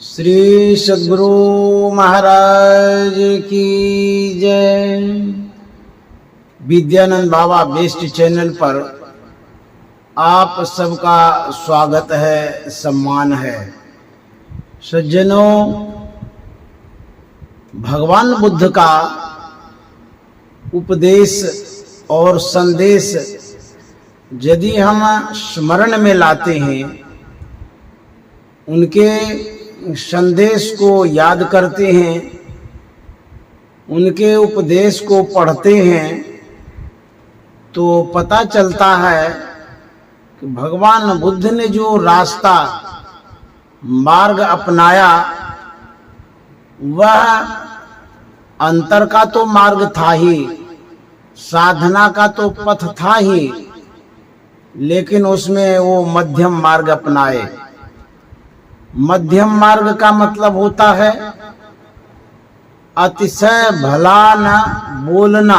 श्री सद्गुरु महाराज की जय। विद्यानंद बाबा best channel पर आप सबका स्वागत है, सम्मान है। सज्जनों, भगवान बुद्ध का उपदेश और संदेश यदि हम स्मरण में लाते हैं, उनके संदेश को याद करते हैं, उनके उपदेश को पढ़ते हैं, तो पता चलता है कि भगवान बुद्ध ने जो रास्ता मार्ग अपनाया वह अंतर का तो मार्ग था ही, साधना का तो पथ था ही, लेकिन उसमें वो मध्यम मार्ग अपनाए। मध्यम मार्ग का मतलब होता है अतिशय भला न बोलना,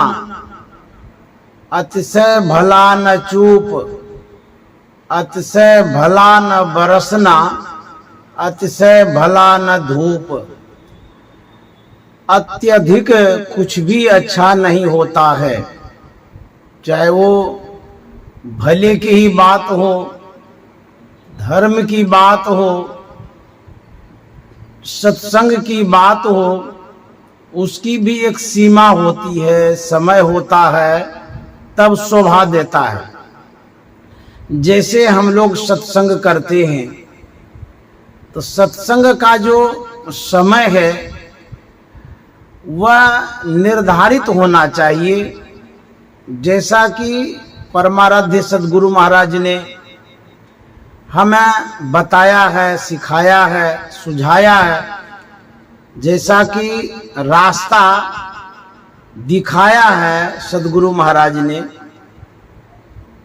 अतिशय भला न चुप, अतिशय भला न बरसना, अतिशय भला न धूप। अत्यधिक कुछ भी अच्छा नहीं होता है, चाहे वो भले की ही बात हो, धर्म की बात हो, सत्संग की बात हो, उसकी भी एक सीमा होती है, समय होता है, तब शोभा देता है। जैसे हम लोग सत्संग करते हैं तो सत्संग का जो समय है वह निर्धारित होना चाहिए, जैसा कि परमाराध्य सद्गुरु महाराज ने हमें बताया है, सिखाया है, सुझाया है, जैसा कि रास्ता दिखाया है सद्गुरु महाराज ने।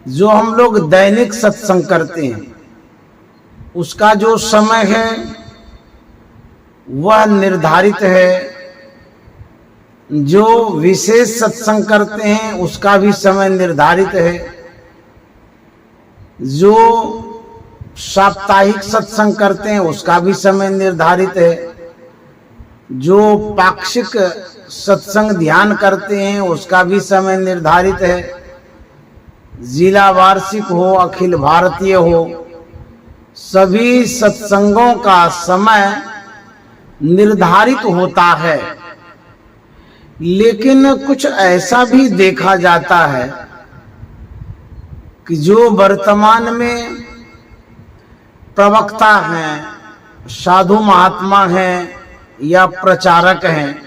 जो हम लोग दैनिक सत्संग करते हैं उसका जो समय है वह निर्धारित है, जो विशेष सत्संग करते हैं उसका भी समय निर्धारित है, जो साप्ताहिक सत्संग करते हैं उसका भी समय निर्धारित है, जो पाक्षिक सत्संग ध्यान करते हैं उसका भी समय निर्धारित है, जिला वार्षिक हो, अखिल भारतीय हो, सभी सत्संगों का समय निर्धारित होता है। लेकिन कुछ ऐसा भी देखा जाता है कि जो वर्तमान में प्रवक्ता हैं, साधु महात्मा हैं या प्रचारक हैं,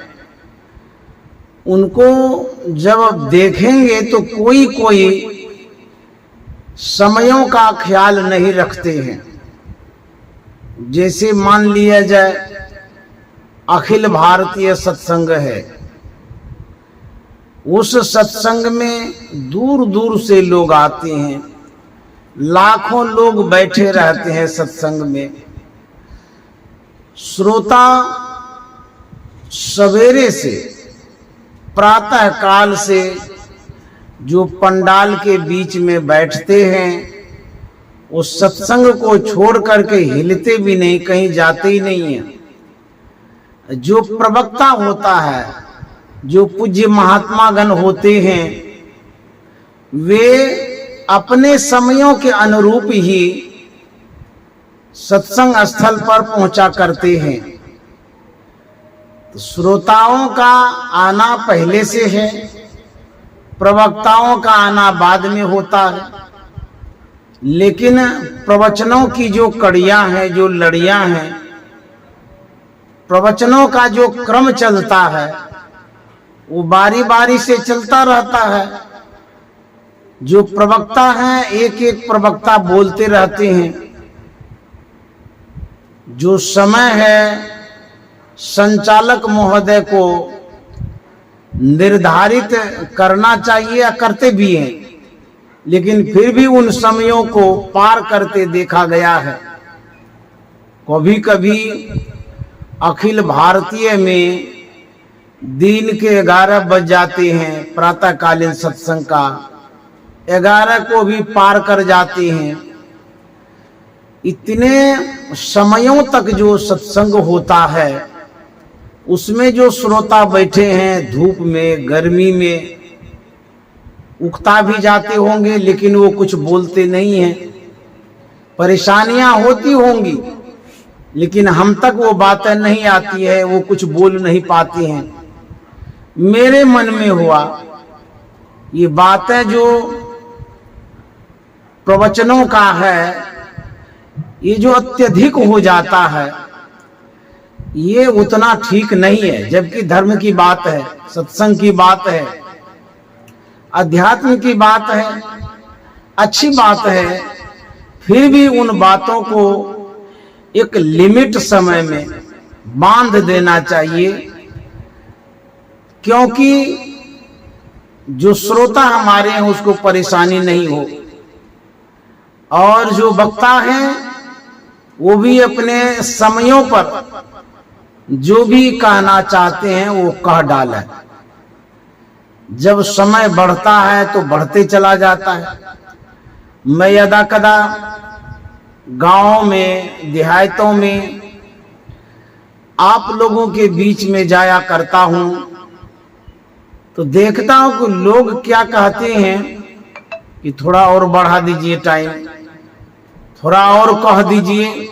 उनको जब देखेंगे तो कोई कोई समयों का ख्याल नहीं रखते हैं। जैसे मान लिया जाए अखिल भारतीय सत्संग है, उस सत्संग में दूर दूर से लोग आते हैं, लाखों लोग बैठे रहते हैं सत्संग में। श्रोता सवेरे से, प्रातः काल से जो पंडाल के बीच में बैठते हैं, उस सत्संग को छोड़ करके हिलते भी नहीं, कहीं जाते ही नहीं है। जो प्रवक्ता होता है, जो पूज्य महात्मा गण होते हैं, वे अपने समयों के अनुरूप ही सत्संग स्थल पर पहुंचा करते हैं। तो श्रोताओं का आना पहले से है, प्रवक्ताओं का आना बाद में होता है। लेकिन प्रवचनों की जो कड़ियां हैं, जो लड़ियां हैं, प्रवचनों का जो क्रम चलता है वो बारी बारी से चलता रहता है। जो प्रवक्ता हैं, एक एक प्रवक्ता बोलते रहते हैं। जो समय है संचालक महोदय को निर्धारित करना चाहिए, या करते भी हैं, लेकिन फिर भी उन समयों को पार करते देखा गया है। कभी कभी अखिल भारतीय में दिन के 11 बज जाते हैं, प्रातःकालीन सत्संग का 11 को भी पार कर जाते हैं। इतने समयों तक जो सत्संग होता है उसमें जो श्रोता बैठे हैं धूप में गर्मी में उकता भी जाते होंगे, लेकिन वो कुछ बोलते नहीं हैं। परेशानियां होती होंगी लेकिन हम तक वो बातें नहीं आती है, वो कुछ बोल नहीं पाती हैं। मेरे मन में हुआ ये बातें जो प्रवचनों का है ये जो अत्यधिक हो जाता है ये उतना ठीक नहीं है। जबकि धर्म की बात है, सत्संग की बात है, अध्यात्म की बात है, अच्छी बात है, फिर भी उन बातों को एक लिमिट समय में बांध देना चाहिए, क्योंकि जो श्रोता हमारे हैं उसको परेशानी नहीं हो और जो वक्ता हैं वो भी अपने समयों पर जो भी कहना चाहते हैं वो कह डालें। जब समय बढ़ता है तो बढ़ते चला जाता है। मैं यदा कदा गांव में देहातों में आप लोगों के बीच में जाया करता हूं तो देखता हूं कि लोग क्या कहते हैं कि थोड़ा और बढ़ा दीजिए टाइम, थोड़ा और कह दीजिए।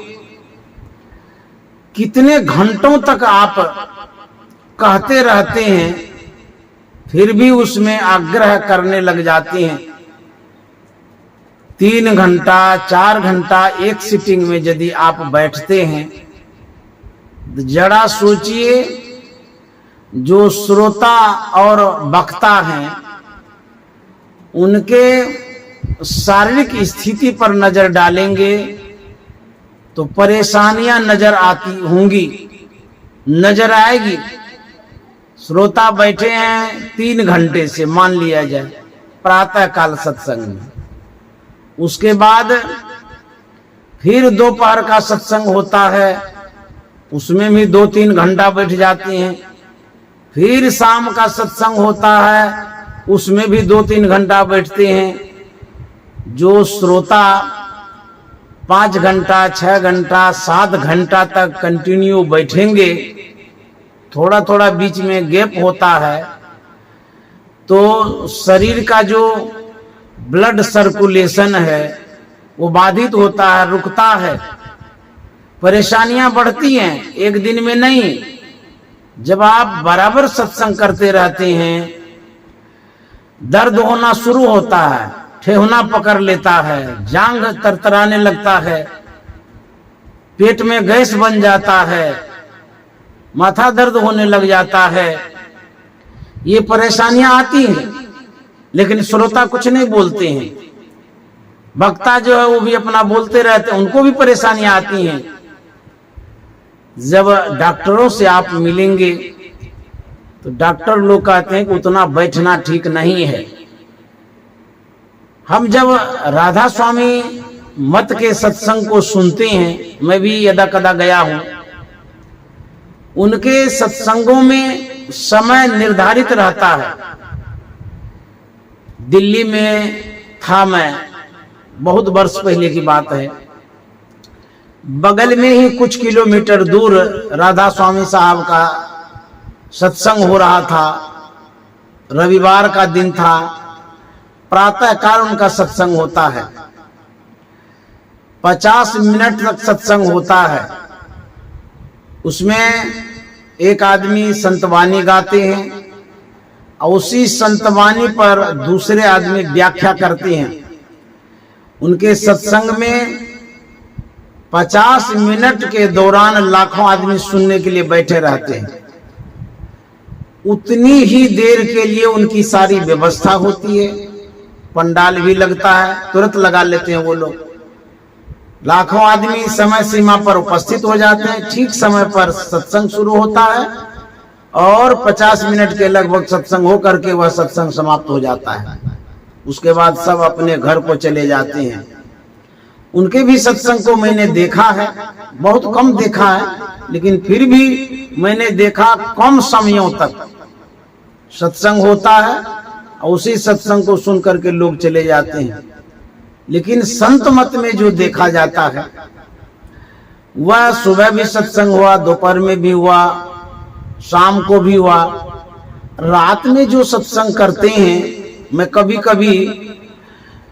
कितने घंटों तक आप कहते रहते हैं फिर भी उसमें आग्रह करने लग जाते हैं। 3 घंटा 4 घंटा एक सिटिंग में यदि आप बैठते हैं तो जरा सोचिए जो श्रोता और वक्ता हैं उनके शारीरिक स्थिति पर नजर डालेंगे तो परेशानियां नजर आती होंगी, नजर आएगी। श्रोता बैठे हैं 3 घंटे से, मान लिया जाए प्रातः काल सत्संग में, उसके बाद फिर दोपहर का सत्संग होता है उसमें भी 2-3 घंटा बैठ जाते हैं, फिर शाम का सत्संग होता है उसमें भी 2-3 घंटा बैठते हैं। जो श्रोता 5 घंटा 6 घंटा 7 घंटा तक कंटिन्यू बैठेंगे, थोड़ा थोड़ा बीच में गैप होता है तो शरीर का जो ब्लड सर्कुलेशन है वो बाधित होता है, रुकता है, परेशानियां बढ़ती हैं। एक दिन में नहीं, जब आप बराबर सत्संग करते रहते हैं दर्द होना शुरू होता है, ठेहुना पकड़ लेता है, जांघ तरतराने लगता है, पेट में गैस बन जाता है, माथा दर्द होने लग जाता है। ये परेशानियां आती हैं लेकिन श्रोता कुछ नहीं बोलते हैं। वक्ता जो है वो भी अपना बोलते रहते हैं, उनको भी परेशानियां आती हैं। जब डॉक्टरों से आप मिलेंगे तो डॉक्टर लोग कहते हैं कि उतना बैठना ठीक नहीं है। हम जब राधा स्वामी मत के सत्संग को सुनते हैं, मैं भी यदा कदा गया हूं, उनके सत्संगों में समय निर्धारित रहता है। दिल्ली में था मैं, बहुत वर्ष पहले की बात है, बगल में ही कुछ किलोमीटर दूर राधा स्वामी साहब का सत्संग हो रहा था। रविवार का दिन था, प्रातः काल उनका सत्संग होता है, 50 मिनट तक सत्संग होता है। उसमें एक आदमी संतवाणी गाते हैं और उसी संतवाणी पर दूसरे आदमी व्याख्या करते हैं। उनके सत्संग में 50 मिनट के दौरान लाखों आदमी सुनने के लिए बैठे रहते हैं। उतनी ही देर के लिए उनकी सारी व्यवस्था होती है, पंडाल भी लगता है, तुरंत लगा लेते हैं वो लोग। लाखों आदमी समय सीमा पर उपस्थित हो जाते हैं, ठीक समय पर सत्संग शुरू होता है और 50 मिनट के लगभग सत्संग हो करके वह सत्संग समाप्त हो जाता है। उसके बाद सब अपने घर को चले जाते हैं। उनके भी सत्संग को मैंने देखा है, बहुत कम देखा है, लेकिन फिर भी मैंने देखा कम समयों तक सत्संग होता है और उसी सत्संग को सुन करके लोग चले जाते हैं। लेकिन संत मत में जो देखा जाता है वह सुबह भी सत्संग हुआ, दोपहर में भी हुआ, शाम को भी हुआ। रात में जो सत्संग करते हैं, मैं कभी कभी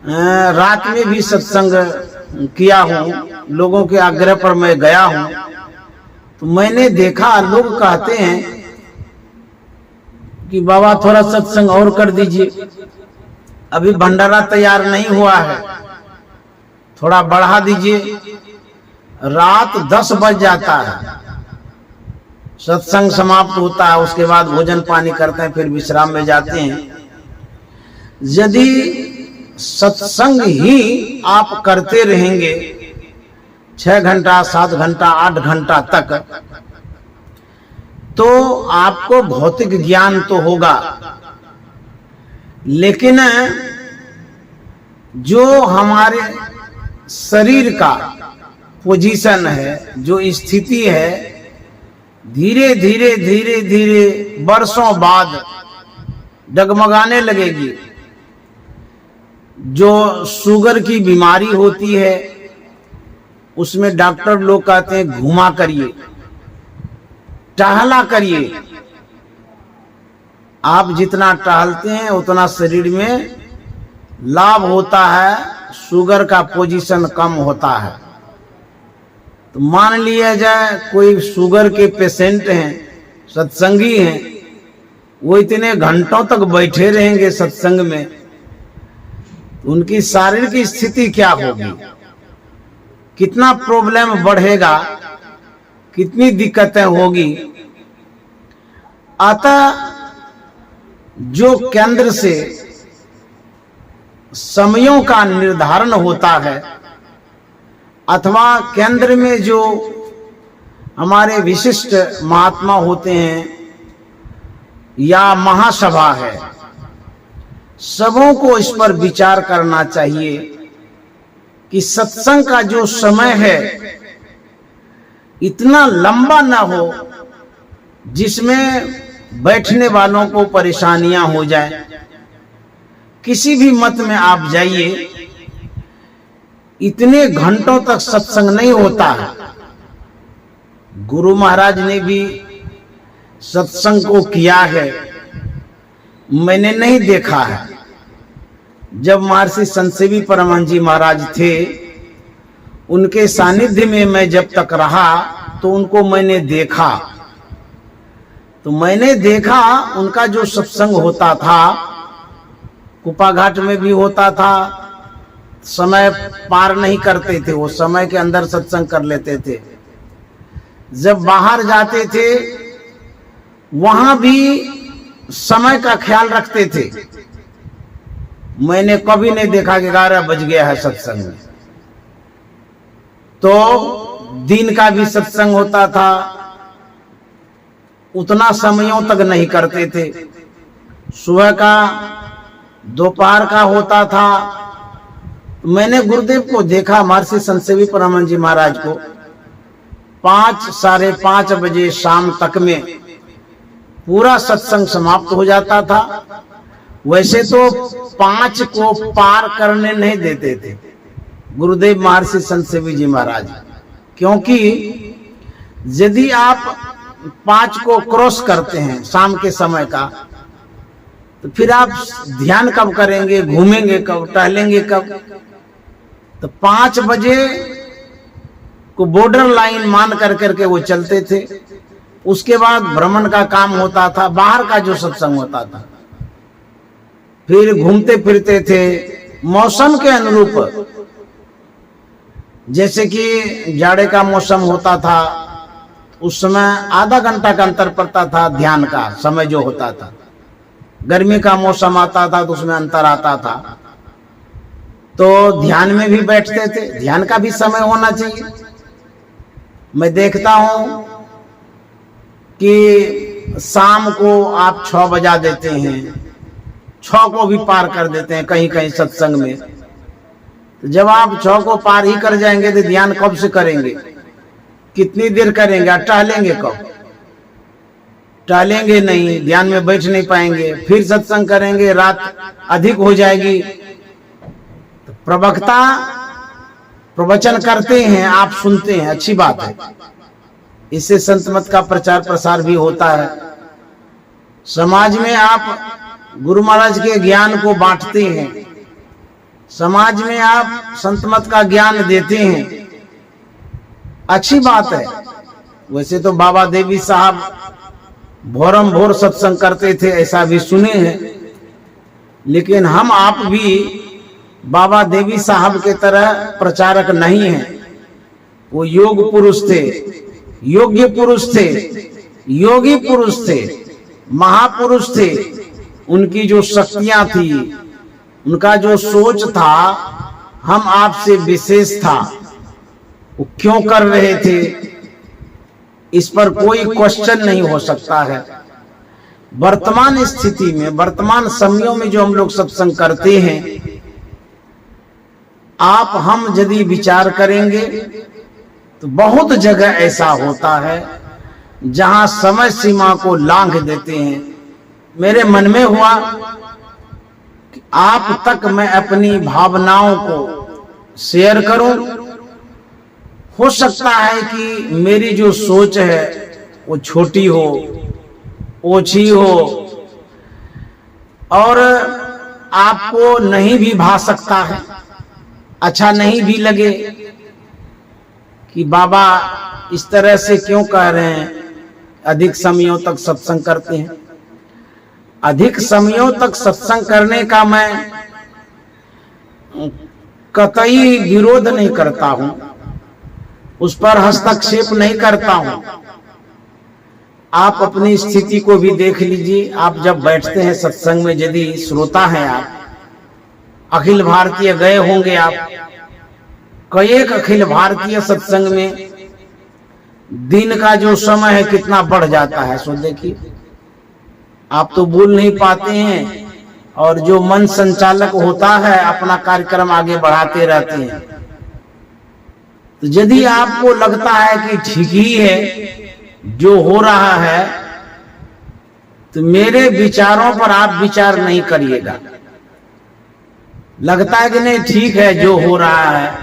रात में भी सत्संग किया हूँ, लोगों के आग्रह पर मैं गया हूँ, तो मैंने देखा लोग कहते हैं कि बाबा थोड़ा सत्संग और कर दीजिए, अभी भंडारा तैयार नहीं हुआ है, थोड़ा बढ़ा दीजिए। रात 10 बज जाता है, सत्संग समाप्त होता है, उसके बाद भोजन पानी करते हैं, फिर विश्राम में जाते हैं। यदि सत्संग ही आप करते रहेंगे 6 घंटा, 7 घंटा, 8 घंटा तक, तो आपको भौतिक ज्ञान तो होगा, लेकिन जो हमारे शरीर का पोजीशन है, जो स्थिति है, धीरे धीरे धीरे धीरे वर्षों बाद डगमगाने लगेगी। जो शुगर की बीमारी होती है, उसमें डॉक्टर लोग कहते हैं घुमा करिए, टहला करिए। आप जितना टहलते हैं उतना शरीर में लाभ होता है, शुगर का पोजीशन कम होता है। तो मान लिया जाए कोई शुगर के पेशेंट हैं, सत्संगी हैं, वो इतने घंटों तक बैठे रहेंगे सत्संग में, उनकी शारीरिक स्थिति क्या होगी, कितना प्रॉब्लम बढ़ेगा, कितनी दिक्कतें होगी। अतः जो केंद्र से समयों का निर्धारण होता है, अथवा केंद्र में जो हमारे विशिष्ट महात्मा होते हैं या महासभा है, सबों को इस पर विचार करना चाहिए कि सत्संग का जो समय है इतना लंबा ना हो जिसमें बैठने वालों को परेशानियां हो जाए। किसी भी मत में आप जाइए, इतने घंटों तक सत्संग नहीं होता है। गुरु महाराज ने भी सत्संग को किया है, मैंने नहीं देखा है। जब महर्षि संतसेवी परमहंस जी महाराज थे, उनके सानिध्य में मैं जब तक रहा तो उनको मैंने देखा। तो मैंने देखा उनका जो सत्संग होता था, कुपा घाट में भी होता था, समय पार नहीं करते थे, वो समय के अंदर सत्संग कर लेते थे। जब बाहर जाते थे वहां भी समय का ख्याल रखते थे। मैंने कभी नहीं देखा कि 11 बज गया है सत्संग में। तो दिन का भी सत्संग होता था, उतना समयों तक नहीं करते थे। सुबह का, दोपहर का होता था। मैंने गुरुदेव को देखा, महर्षि संतसेवी परमहंस जी महाराज को 5, 5:30 बजे शाम तक में पूरा सत्संग समाप्त हो जाता था। वैसे तो 5 को पार करने नहीं देते थे गुरुदेव महर्षि संतसेवी जी महाराज, क्योंकि यदि आप 5 को क्रॉस करते हैं शाम के समय का, तो फिर आप ध्यान कब करेंगे, घूमेंगे कब, टहलेंगे कब। तो 5 बजे को बॉर्डर लाइन मान करके वो चलते थे। उसके बाद भ्रमण का काम होता था, बाहर का जो सत्संग होता था। फिर घूमते फिरते थे मौसम के अनुरूप। जैसे कि जाड़े का मौसम होता था, उस समय आधा घंटा का अंतर पड़ता था ध्यान का समय जो होता था। गर्मी का मौसम आता था तो उसमें अंतर आता था। तो ध्यान में भी बैठते थे, ध्यान का भी समय होना चाहिए। मैं देखता हूं कि शाम को आप 6 बजा देते हैं, 6 को भी पार कर देते हैं कहीं कहीं सत्संग में। तो जब आप 6 को पार ही कर जाएंगे तो ध्यान कब से करेंगे, कितनी देर करेंगे, टहलेंगे कब? टहलेंगे नहीं, ध्यान में बैठ नहीं पाएंगे। फिर सत्संग करेंगे, रात अधिक हो जाएगी। तो प्रवक्ता प्रवचन करते हैं, आप सुनते हैं, अच्छी बात है। इससे संत मत का प्रचार प्रसार भी होता है। समाज में आप गुरु महाराज के ज्ञान को बांटते हैं, समाज में आप संत मत का ज्ञान देते हैं, अच्छी बात है। वैसे तो बाबा देवी साहब भोरम भोर सत्संग करते थे, ऐसा भी सुने हैं, लेकिन हम आप भी बाबा देवी साहब के तरह प्रचारक नहीं हैं। वो योग पुरुष थे, योग्य पुरुष थे, योगी पुरुष थे, महापुरुष थे। उनकी जो शक्तियां थी, उनका जो सोच था, हम आपसे विशेष था। वो क्यों कर रहे थे, इस पर कोई क्वेश्चन नहीं हो सकता है। वर्तमान स्थिति में, वर्तमान समयों में जो हम लोग सत्संग करते हैं, आप हम यदि विचार करेंगे तो बहुत जगह ऐसा होता है जहां समय सीमा को लांघ देते हैं। मेरे मन में हुआ कि आप तक मैं अपनी भावनाओं को शेयर करूं। हो सकता है कि मेरी जो सोच है वो छोटी हो, ओछी हो, और आपको नहीं भी भा सकता है, अच्छा नहीं भी लगे कि बाबा इस तरह से क्यों कह रहे हैं, अधिक समयों तक सत्संग करते हैं। अधिक समयों तक सत्संग करने का मैं कतई विरोध नहीं करता हूं, उस पर हस्तक्षेप नहीं करता हूं। आप अपनी स्थिति को भी देख लीजिए। आप जब बैठते हैं सत्संग में, यदि श्रोता हैं आप, अखिल भारतीय गए होंगे आप, कई एक अखिल भारतीय सत्संग में दिन का जो समय है कितना बढ़ जाता है, सो देखिए। आप तो बोल नहीं पाते हैं, और जो मन संचालक होता है अपना कार्यक्रम आगे बढ़ाते रहते हैं। तो यदि आपको लगता है कि ठीक ही है जो हो रहा है, तो मेरे विचारों पर आप विचार नहीं करिएगा। लगता है कि नहीं ठीक है जो हो रहा है,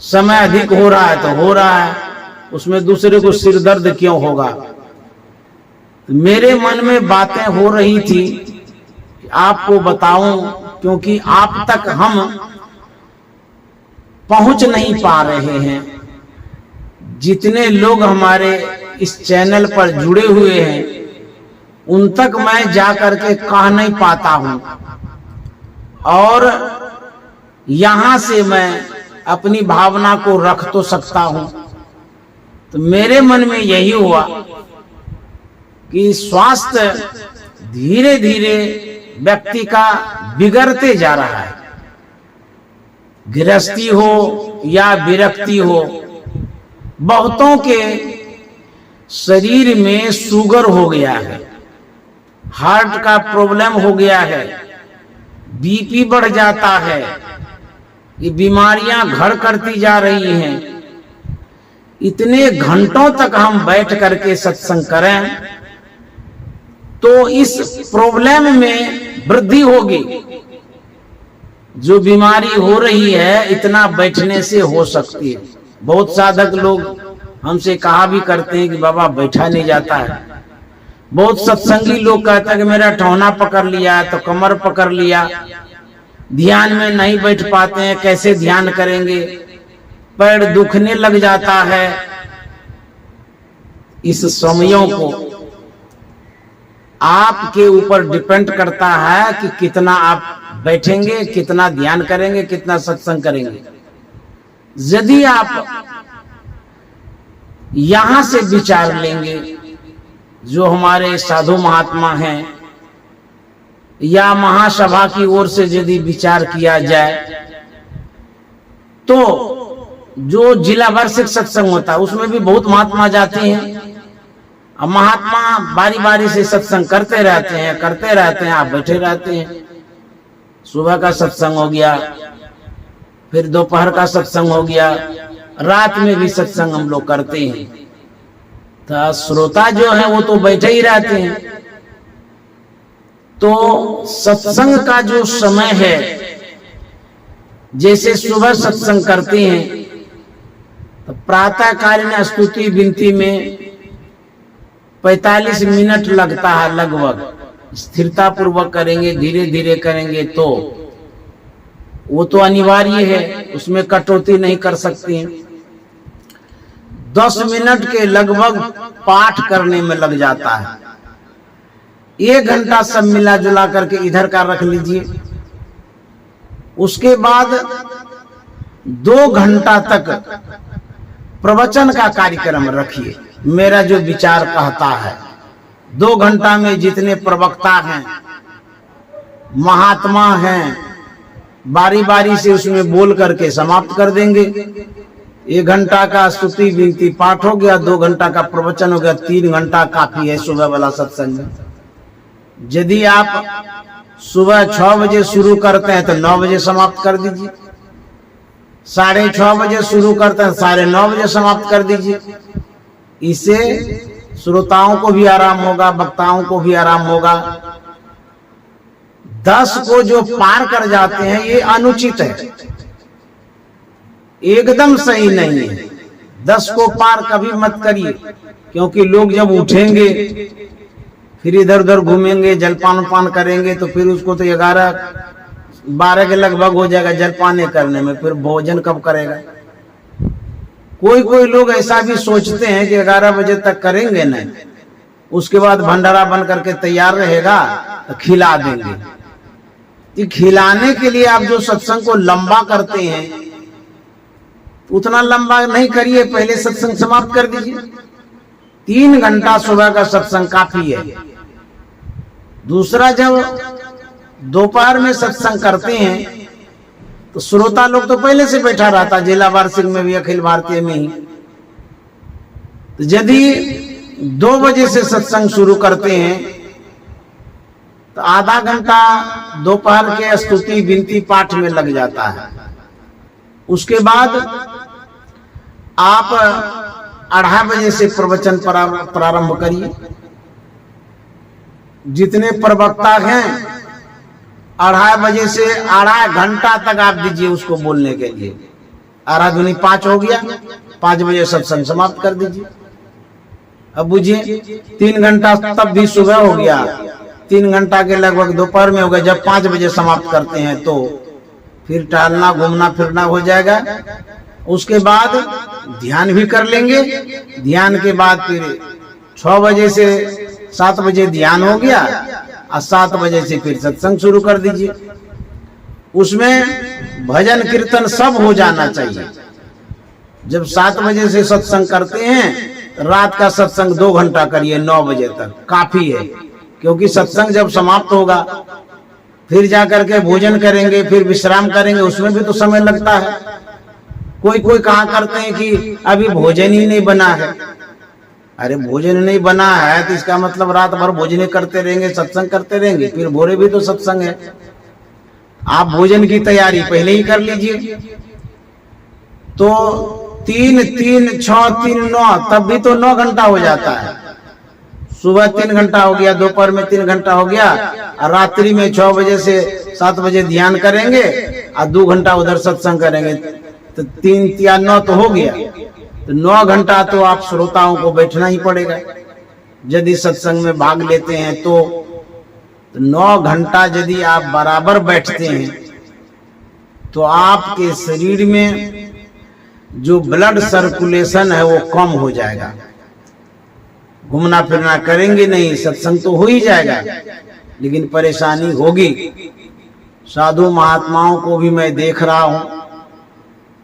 समय अधिक हो रहा है तो हो रहा है, उसमें दूसरे को सिरदर्द क्यों होगा। तो मेरे मन में बातें हो रही थी कि आपको बताऊं, क्योंकि आप तक हम पहुंच नहीं पा रहे हैं। जितने लोग हमारे इस चैनल पर जुड़े हुए हैं, उन तक मैं जाकर के कह नहीं पाता हूं, और यहां से मैं अपनी भावना को रख तो सकता हूं। तो मेरे मन में यही हुआ कि स्वास्थ्य धीरे धीरे व्यक्ति का बिगड़ते जा रहा है। गृहस्थी हो या विरक्ति हो, बहुतों के शरीर में शुगर हो गया है, हार्ट का प्रॉब्लम हो गया है, बीपी बढ़ जाता है, ये बीमारियां घर करती जा रही हैं। इतने घंटों तक हम बैठ करके सत्संग करें तो इस प्रॉब्लम में वृद्धि होगी। जो बीमारी हो रही है इतना बैठने से हो सकती है। बहुत साधक लोग हमसे कहा भी करते हैं कि बाबा बैठा नहीं जाता है। बहुत सत्संगी लोग कहते हैं कि मेरा ठौना पकड़ लिया तो कमर पकड़ लिया, ध्यान में नहीं बैठ पाते हैं, कैसे ध्यान करेंगे, पैर दुखने लग जाता है। इस समयों को आपके ऊपर डिपेंड करता है कि कितना आप बैठेंगे, कितना ध्यान करेंगे, कितना सत्संग करेंगे। यदि आप यहां से विचार लेंगे, जो हमारे साधु महात्मा हैं या महासभा की ओर से यदि विचार किया जाए, तो जो जिला वार्षिक सत्संग होता है उसमें भी बहुत महात्मा जाते हैं। अब महात्मा बारी बारी से सत्संग करते रहते हैं, आप बैठे रहते हैं। सुबह का सत्संग हो गया, फिर दोपहर का सत्संग हो गया, रात में भी सत्संग हम लोग करते हैं। तो श्रोता जो है वो तो बैठे ही रहते हैं। तो सत्संग का जो समय है जैसे सुबह सत्संग करते हैं तो प्रातःकालीन स्तुति विनती में 45 मिनट लगता है लगभग। स्थिरता पूर्वक करेंगे, धीरे धीरे करेंगे तो वो तो अनिवार्य है, उसमें कटौती नहीं कर सकती हैं। 10 मिनट के लगभग पाठ करने में लग जाता है। 1 घंटा सब मिला जुला करके इधर का रख लीजिए। उसके बाद 2 घंटा तक प्रवचन का कार्यक्रम रखिए। मेरा जो विचार कहता है 2 घंटा में जितने प्रवक्ता हैं, महात्मा हैं, बारी बारी से उसमें बोल करके समाप्त कर देंगे। 1 घंटा का स्तुति विनती पाठ हो गया, 2 घंटा का प्रवचन हो गया, 3 घंटा काफी है सुबह वाला सत्संग में। यदि आप सुबह 6 बजे शुरू करते हैं तो 9 बजे समाप्त कर दीजिए। 6:30 बजे शुरू करते हैं, 9:30 बजे समाप्त कर दीजिए। इससे श्रोताओं को भी आराम होगा, वक्ताओं को भी आराम होगा। 10 को जो पार कर जाते हैं ये अनुचित है, एकदम सही नहीं है। 10 को पार कभी मत करिए, क्योंकि लोग जब उठेंगे फिर इधर उधर घूमेंगे, जलपान पान करेंगे तो फिर उसको तो 11-12 के लगभग हो जाएगा जलपाने करने में, फिर भोजन कब करेगा। कोई लोग ऐसा भी सोचते हैं कि 11 बजे तक करेंगे नहीं, उसके बाद भंडारा बन करके तैयार रहेगा तो खिला देंगे। तो खिलाने के लिए आप जो सत्संग को लंबा करते हैं उतना लंबा नहीं करिए, पहले सत्संग समाप्त कर दीजिए। 3 घंटा सुबह का सत्संग काफी है। दूसरा, जब दोपहर में सत्संग करते हैं तो श्रोता लोग तो पहले से बैठा रहता, जिला वार्षिक में भी, अखिल भारतीय में ही। तो यदि 2 बजे से सत्संग शुरू करते हैं तो आधा घंटा दोपहर के स्तुति विनती पाठ में लग जाता है। उसके बाद आप 2:30 बजे से प्रवचन प्रारंभ करिए। जितने प्रवक्ता हैं 2:30 बजे से 2.5 घंटा तक आप दीजिए उसको बोलने के लिए। 2.5 दूनी 5 हो गया, 5 बजे सत्संग समाप्त कर दीजिए। अब बुझिए 3 घंटा तब भी सुबह हो गया, 3 घंटा के लगभग दोपहर में हो गया। जब 5 बजे समाप्त करते हैं तो फिर टहलना घूमना फिरना हो जाएगा। उसके बाद ध्यान भी कर लेंगे। ध्यान के बाद फिर 6 बजे से 7 बजे ध्यान हो गया और 7 बजे से फिर सत्संग शुरू कर दीजिए। उसमें भजन कीर्तन सब हो जाना चाहिए। जब 7 बजे से सत्संग करते हैं, रात का सत्संग 2 घंटा करिए, 9 बजे तक काफी है। क्योंकि सत्संग जब समाप्त होगा फिर जाकर के भोजन करेंगे, फिर विश्राम करेंगे, उसमें भी तो समय लगता है। कोई कहा करते हैं कि अभी भोजन ही नहीं बना है। अरे भोजन नहीं बना है तो इसका मतलब रात भर भोजन करते रहेंगे, सत्संग करते रहेंगे, फिर भोरे भी तो सत्संग है। आप भोजन की तैयारी पहले ही कर लीजिए। तो 3, 6, 3, 9, तब भी तो 9 घंटा हो जाता है। सुबह 3 घंटा हो गया, दोपहर में 3 घंटा हो गया, और रात्रि में 6 बजे से 7 बजे ध्यान करेंगे और 2 घंटा उधर सत्संग करेंगे, तो 3 या 9 तो हो गया। तो 9 घंटा तो आप श्रोताओं को बैठना ही पड़ेगा। यदि सत्संग में भाग लेते हैं तो 9 घंटा यदि आप बराबर बैठते हैं तो आपके शरीर में जो ब्लड सर्कुलेशन है वो कम हो जाएगा। घूमना फिरना करेंगे नहीं, सत्संग तो हो ही जाएगा, लेकिन परेशानी होगी। साधु महात्माओं को भी मैं देख रहा हूं,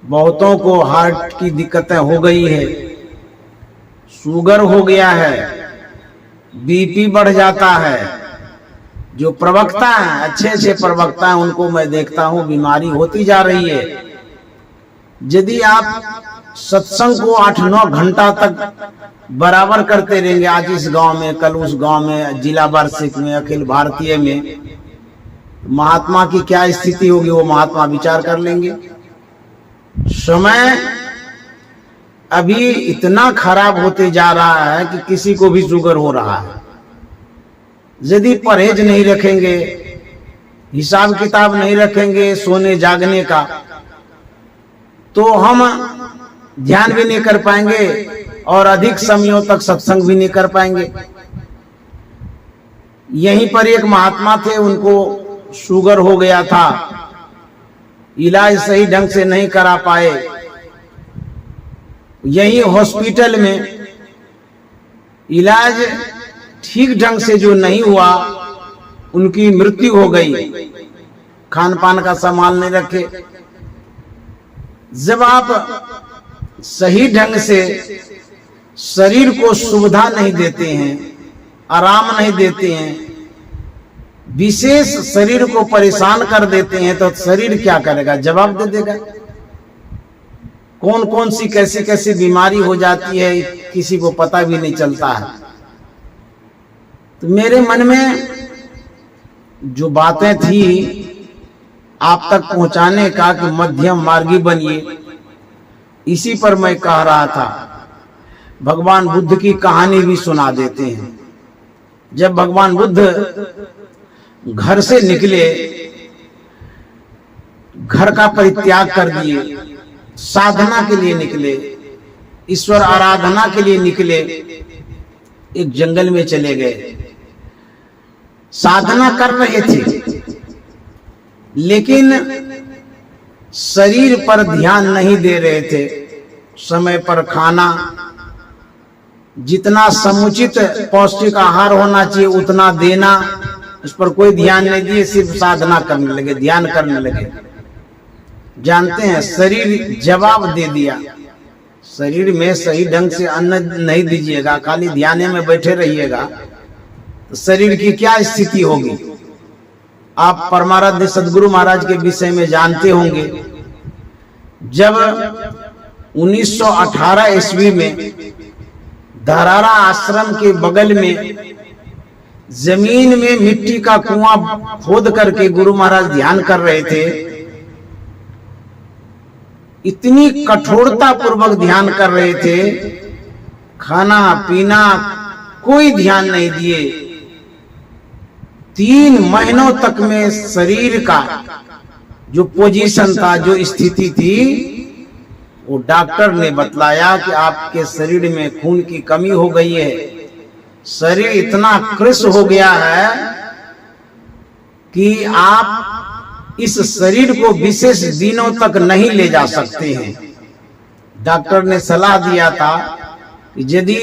बहुतों को हार्ट की दिक्कतें हो गई है, शुगर हो गया है, बीपी बढ़ जाता है। जो प्रवक्ता हैं, अच्छे प्रवक्ता हैं, उनको मैं देखता हूं बीमारी होती जा रही है। यदि आप सत्संग को 8-9 घंटा तक बराबर करते रहेंगे, आज इस गांव में, कल उस गांव में, जिला वार्षिक में, अखिल भारतीय में, महात्मा की क्या स्थिति होगी वो महात्मा विचार कर लेंगे। समय अभी इतना खराब होते जा रहा है कि किसी को भी शुगर हो रहा है। यदि परहेज नहीं रखेंगे, हिसाब किताब नहीं रखेंगे सोने जागने का, तो हम ध्यान भी नहीं कर पाएंगे और अधिक समयों तक सत्संग भी नहीं कर पाएंगे। यहीं पर एक महात्मा थे, उनको शुगर हो गया था, इलाज सही ढंग से नहीं करा पाए। यही हॉस्पिटल में इलाज ठीक ढंग से जो नहीं हुआ, उनकी मृत्यु हो गई। खान पान का सामान नहीं रखे। जब आप सही ढंग से शरीर को सुविधा नहीं देते हैं, आराम नहीं देते हैं, विशेष शरीर को परेशान कर देते हैं, तो शरीर क्या करेगा? जवाब दे देगा। कौन कौन सी कैसी कैसी बीमारी हो जाती है, किसी को पता भी नहीं चलता है। तो मेरे मन में जो बातें थी आप तक पहुंचाने का कि मध्यम मार्गी बनिए, इसी पर मैं कह रहा था। भगवान बुद्ध की कहानी भी सुना देते हैं। जब भगवान बुद्ध घर से निकले, घर का परित्याग कर दिए, साधना के लिए निकले, ईश्वर आराधना के लिए निकले, एक जंगल में चले गए। साधना कर रहे थे, लेकिन शरीर पर ध्यान नहीं दे रहे थे। समय पर खाना, जितना समुचित पौष्टिक आहार होना चाहिए उतना देना, उस पर कोई ध्यान नहीं दिए, सिर्फ साधना करने लगे, ध्यान करने लगे। जानते हैं, शरीर जवाब दे दिया। शरीर में सही ढंग से अन्न नहीं दीजिएगा, खाली ध्यान में बैठे रहिएगा, तो शरीर की क्या स्थिति होगी? आप परमाराध्य सदगुरु महाराज के विषय में जानते होंगे। जब 1918 ईस्वी में धरारा आश्रम के बगल में जमीन में मिट्टी का कुआं खोद करके गुरु महाराज ध्यान कर रहे थे। इतनी कठोरता पूर्वक ध्यान कर रहे थे, खाना पीना कोई ध्यान नहीं दिए। 3 महीनों तक में शरीर का जो पोजीशन था, जो स्थिति थी, वो डॉक्टर ने बतलाया कि आपके शरीर में खून की कमी हो गई है। शरीर इतना कृश हो गया है कि आप इस शरीर को विशेष दिनों तक नहीं ले जा सकते हैं। डॉक्टर ने सलाह दिया था कि यदि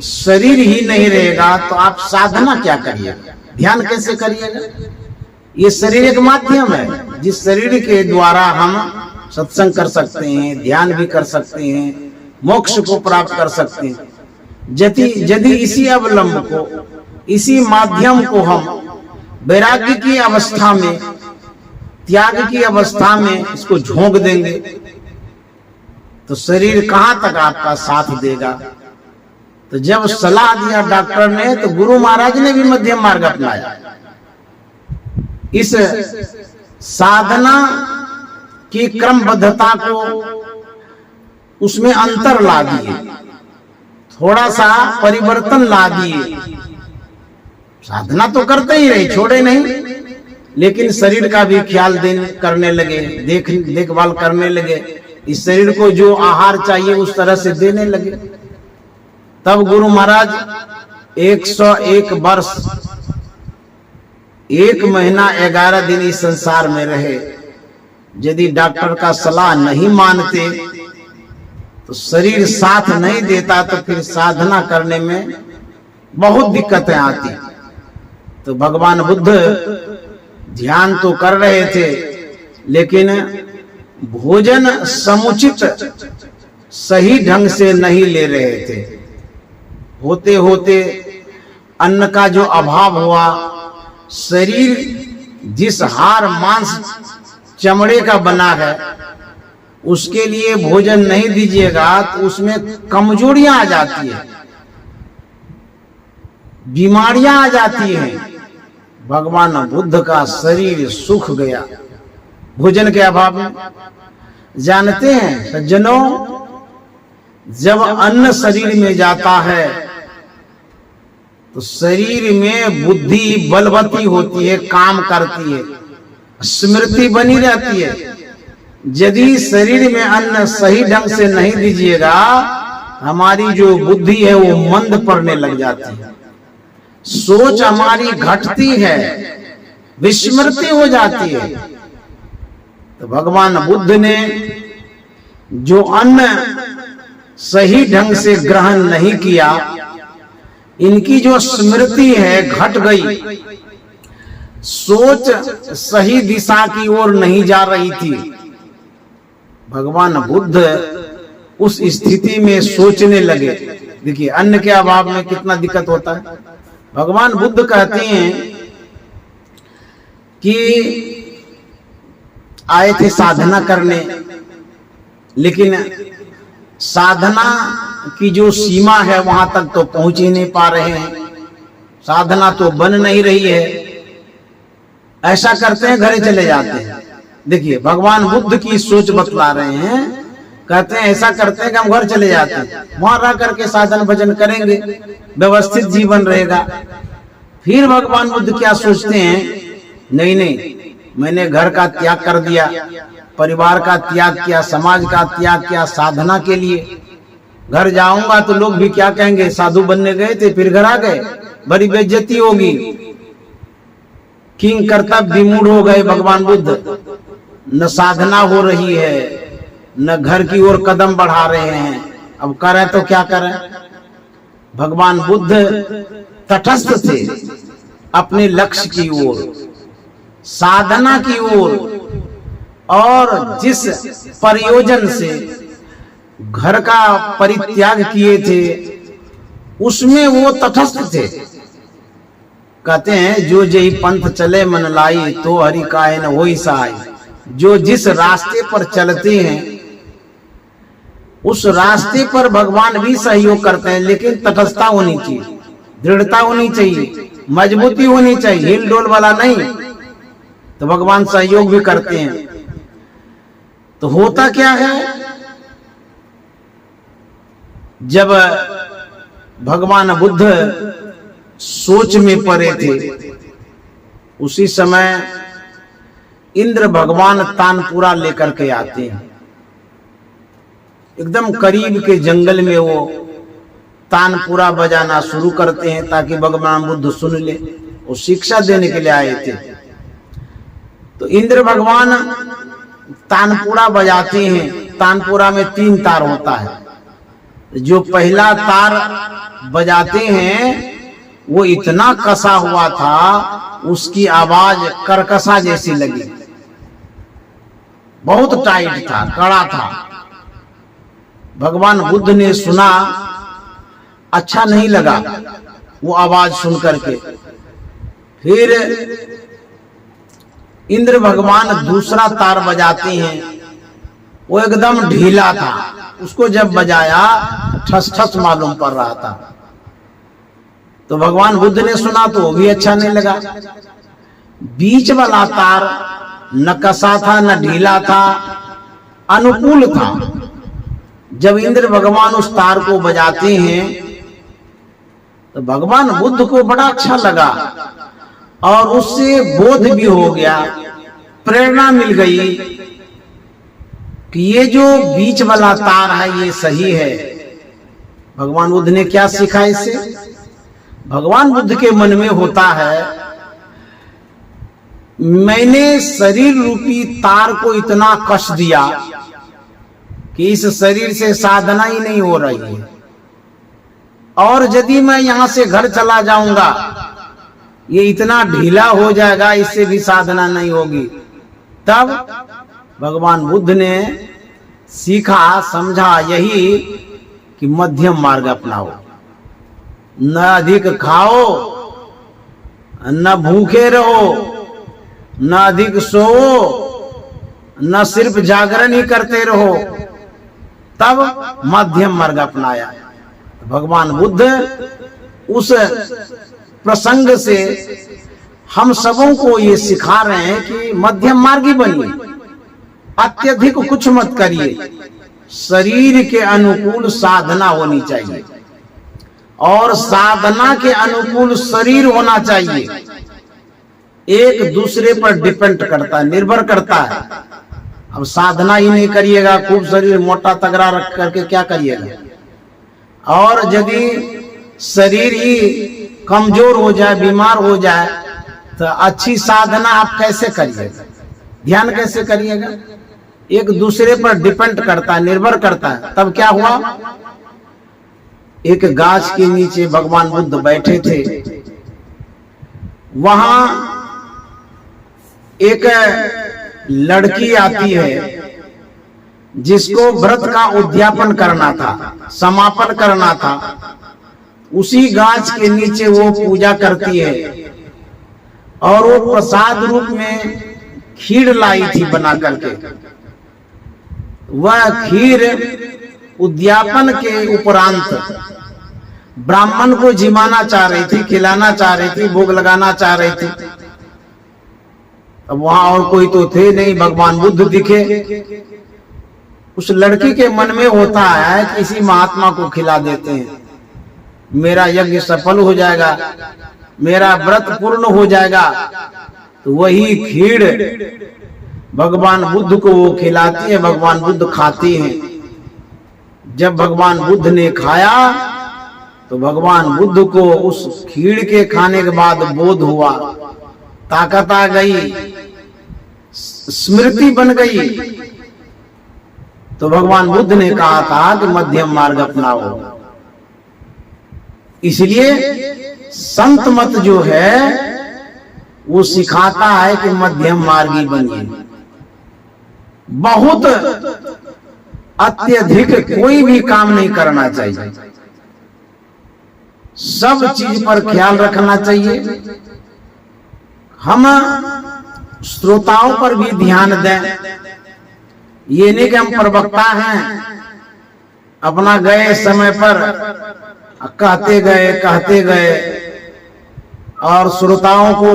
शरीर ही नहीं रहेगा तो आप साधना क्या करिएगा, ध्यान कैसे करिएगा? ये शरीर एक माध्यम है जिस शरीर के द्वारा हम सत्संग कर सकते हैं, ध्यान भी कर सकते हैं, मोक्ष को प्राप्त कर सकते हैं। यदि इसी अवलंब को, इसी माध्यम को हम वैराग्य की अवस्था में, त्याग की अवस्था में इसको झोंक देंगे, तो शरीर कहां तक आपका साथ देगा? तो जब सलाह दिया डॉक्टर ने, तो गुरु महाराज ने भी मध्यम मार्ग अपनाया। इस साधना की क्रमबद्धता को उसमें अंतर ला दिए, थोड़ा सा परिवर्तन ला दिए। साधना तो करते ही रहे, छोड़े नहीं, लेकिन शरीर का भी ख्याल करने लगे, देखभाल करने लगे। इस शरीर को जो आहार चाहिए उस तरह से देने लगे। तब गुरु महाराज 101 वर्ष 1 महीना 11 दिन इस संसार में रहे। यदि डॉक्टर का सलाह नहीं मानते, तो शरीर साथ नहीं देता, तो फिर साधना करने में बहुत दिक्कतें आती। तो भगवान बुद्ध ध्यान तो कर रहे थे, लेकिन भोजन समुचित सही ढंग से नहीं ले रहे थे। होते होते अन्न का जो अभाव हुआ, शरीर जिस हाड़ मांस चमड़े का बना है, उसके लिए भोजन नहीं दीजिएगा तो उसमें कमजोरियां आ जाती है, बीमारियां आ जाती हैं। भगवान बुद्ध का शरीर सूख गया भोजन के अभाव में। जानते हैं सज्जनों, जब अन्न शरीर में जाता है तो शरीर में बुद्धि बलवती होती है, काम करती है, स्मृति बनी रहती है। यदि शरीर में अन्न सही ढंग से नहीं दीजिएगा, हमारी जो बुद्धि है वो मंद पड़ने लग जाती है, सोच हमारी घटती है, विस्मृति हो जाती है। तो भगवान बुद्ध ने जो अन्न सही ढंग से ग्रहण नहीं किया, इनकी जो स्मृति है घट गई, सोच सही दिशा की ओर नहीं जा रही थी। भगवान बुद्ध उस स्थिति में सोचने लगे। देखिए अन्न के अभाव में कितना दिक्कत होता है। भगवान बुद्ध कहते हैं कि आए थे साधना करने, लेकिन साधना की जो सीमा है वहां तक तो पहुंच ही नहीं पा रहे हैं, साधना तो बन नहीं रही है। ऐसा करते हैं घरे चले जाते हैं। देखिए भगवान बुद्ध की सोच बतला रहे हैं, कहते हैं ऐसा करते हैं कि हम घर चले जाते हैं, वहां रह करके साधन भजन करेंगे, व्यवस्थित जीवन रहेगा। फिर भगवान बुद्ध क्या सोचते हैं, नहीं नहीं, मैंने घर का त्याग कर दिया, परिवार का त्याग किया, समाज का त्याग किया साधना के लिए। घर जाऊंगा तो लोग भी क्या कहेंगे, साधु बनने गए थे फिर घर आ गए, बड़ी बेइज्जती होगी। किंग कर्तव्य विमूढ़ हो गए भगवान बुद्ध, न साधना हो रही है, न घर की ओर कदम बढ़ा रहे हैं। अब करें तो क्या करें। भगवान बुद्ध तटस्थ थे अपने लक्ष्य की ओर, साधना की ओर, और जिस प्रयोजन से घर का परित्याग किए थे उसमें वो तटस्थ थे। कहते हैं जो जही पंथ चले मन लाई, तो हरि काहे न होई सहाय। जो जिस रास्ते पर चलते हैं उस रास्ते पर भगवान भी सहयोग करते हैं, लेकिन तटस्थता होनी चाहिए, दृढ़ता होनी चाहिए, मजबूती होनी चाहिए, हिल डोल वाला नहीं। तो भगवान सहयोग भी करते हैं। तो होता क्या है, जब भगवान बुद्ध सोच में पड़े थे, उसी समय इंद्र भगवान तानपुरा लेकर के आते हैं। एकदम करीब के जंगल में वो तानपुरा बजाना शुरू करते हैं ताकि भगवान बुद्ध सुन ले। वो शिक्षा देने के लिए आए थे। तो इंद्र भगवान तानपुरा बजाते हैं। तानपुरा में 3 तार होता है। जो पहला तार बजाते हैं वो इतना कसा हुआ था, उसकी आवाज करकसा जैसी लगी, बहुत टाइट था, कड़ा था। भगवान बुद्ध ने सुना, अच्छा नहीं लगा वो आवाज सुन करके। फिर इंद्र भगवान दूसरा तार बजाते हैं, वो एकदम ढीला था, उसको जब बजाया ठस ठस मालूम पड़ रहा था। तो भगवान बुद्ध ने सुना तो वो भी अच्छा नहीं लगा। बीच वाला तार न कसा था न ढीला था, अनुकूल था। जब इंद्र भगवान उस तार को बजाते हैं तो भगवान बुद्ध को बड़ा अच्छा लगा और उससे बोध भी हो गया, प्रेरणा मिल गई कि ये जो बीच वाला तार है ये सही है। भगवान बुद्ध ने क्या सीखा इससे? भगवान बुद्ध के मन में होता है, मैंने शरीर रूपी तार को इतना कष्ट दिया कि इस शरीर से साधना ही नहीं हो रही है, और यदि मैं यहां से घर चला जाऊंगा ये इतना ढीला हो जाएगा, इससे भी साधना नहीं होगी। तब भगवान बुद्ध ने सीखा, समझा यही कि मध्यम मार्ग अपनाओ, न अधिक खाओ, न भूखे रहो, न अधिक सोओ, न सिर्फ जागरण ही करते रहो। तब मध्यम मार्ग अपनाया। भगवान बुद्ध उस प्रसंग से हम सबों को ये सिखा रहे हैं कि मध्यम मार्गी बनिए, अत्यधिक कुछ मत करिए, शरीर के अनुकूल साधना होनी चाहिए और साधना के अनुकूल शरीर होना चाहिए। एक दूसरे पर डिपेंड करता है, निर्भर करता है। अब साधना ही नहीं करिएगा, खूब शरीर मोटा तगड़ा रख करके क्या करिएगा। और यदि शरीर ही कमजोर हो जाए, बीमार हो जाए, तो अच्छी साधना आप कैसे करिएगा, ध्यान कैसे करिएगा। एक दूसरे पर डिपेंड करता है, निर्भर करता है। तब क्या हुआ, एक गाछ के नीचे भगवान बुद्ध बैठे थे। वहां एक लड़की आती है जिसको व्रत का उद्यापन करना था, समापन करना था। उसी गाछ के नीचे वो पूजा करती है और वो प्रसाद रूप में खीर लाई थी बना करके। वह खीर उद्यापन के उपरांत ब्राह्मण को जिमाना चाह रही थी, खिलाना चाह रही थी, भोग लगाना चाह रही थी। अब वहां और कोई तो थे नहीं, भगवान बुद्ध दिखे। उस लड़की के मन में होता है कि किसी महात्मा को खिला देते हैं, मेरा यज्ञ सफल हो जाएगा, मेरा व्रत पूर्ण हो जाएगा। तो वही खीर भगवान बुद्ध को वो खिलाती है, भगवान बुद्ध खाती हैं। जब भगवान बुद्ध ने खाया तो भगवान बुद्ध को उस खीर के खाने के बाद बोध हुआ, ताकत आ गई, स्मृति बन गई। तो भगवान बुद्ध ने कहा था कि मध्यम मार्ग अपनाओ। इसलिए संत मत जो है वो सिखाता है कि मध्यम मार्गी बनिए। बहुत अत्यधिक कोई भी काम नहीं करना चाहिए, सब चीज पर ख्याल रखना चाहिए। हम श्रोताओं पर भी ध्यान दें। ये नहीं कि हम प्रवक्ता हैं, अपना गए समय पर कहते गए और श्रोताओं को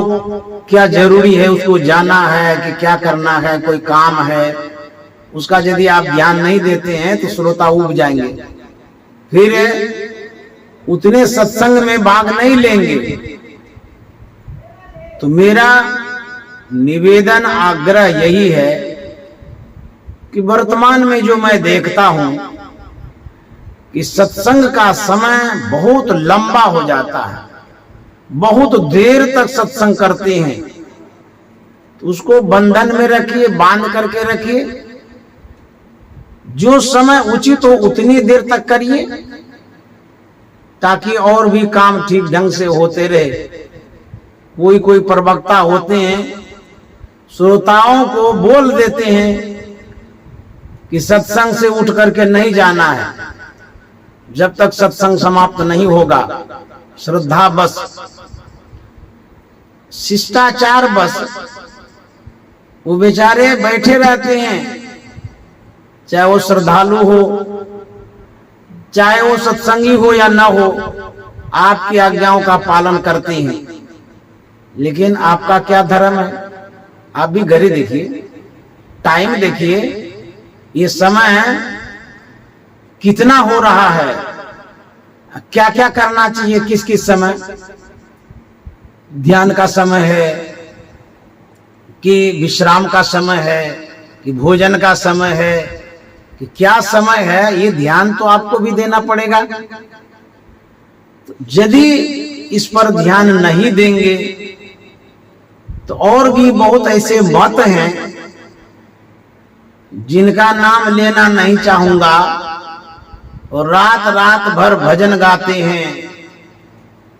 क्या जरूरी है उसको जाना है कि क्या करना है, कोई काम है उसका यदि आप ध्यान नहीं देते हैं तो श्रोता उब जाएंगे, फिर उतने सत्संग में भाग नहीं लेंगे। तो मेरा निवेदन आग्रह यही है कि वर्तमान में जो मैं देखता हूं कि सत्संग का समय बहुत लंबा हो जाता है, बहुत देर तक सत्संग करते हैं। तो उसको बंधन में रखिए, बांध करके रखिए। जो समय उचित हो उतनी देर तक करिए ताकि और भी काम ठीक ढंग से होते रहे। कोई प्रवक्ता होते हैं, श्रोताओं को बोल देते हैं कि सत्संग से उठ करके नहीं जाना है जब तक सत्संग समाप्त नहीं होगा। श्रद्धा बस, शिष्टाचार बस। वो बेचारे बैठे रहते हैं, चाहे वो श्रद्धालु हो, चाहे वो सत्संगी हो या ना हो, आपकी आज्ञाओं का पालन करते हैं। लेकिन आपका क्या धर्म है? आप भी घड़ी देखिए, टाइम देखिए, ये समय कितना हो रहा है, क्या क्या करना चाहिए, किस किस समय। ध्यान का समय है कि विश्राम का समय है कि भोजन का समय है कि क्या समय है, ये ध्यान तो आपको भी देना पड़ेगा। तो यदि इस पर ध्यान नहीं देंगे तो और भी बहुत ऐसे मत हैं जिनका नाम लेना नहीं चाहूंगा, और रात रात भर भजन गाते हैं,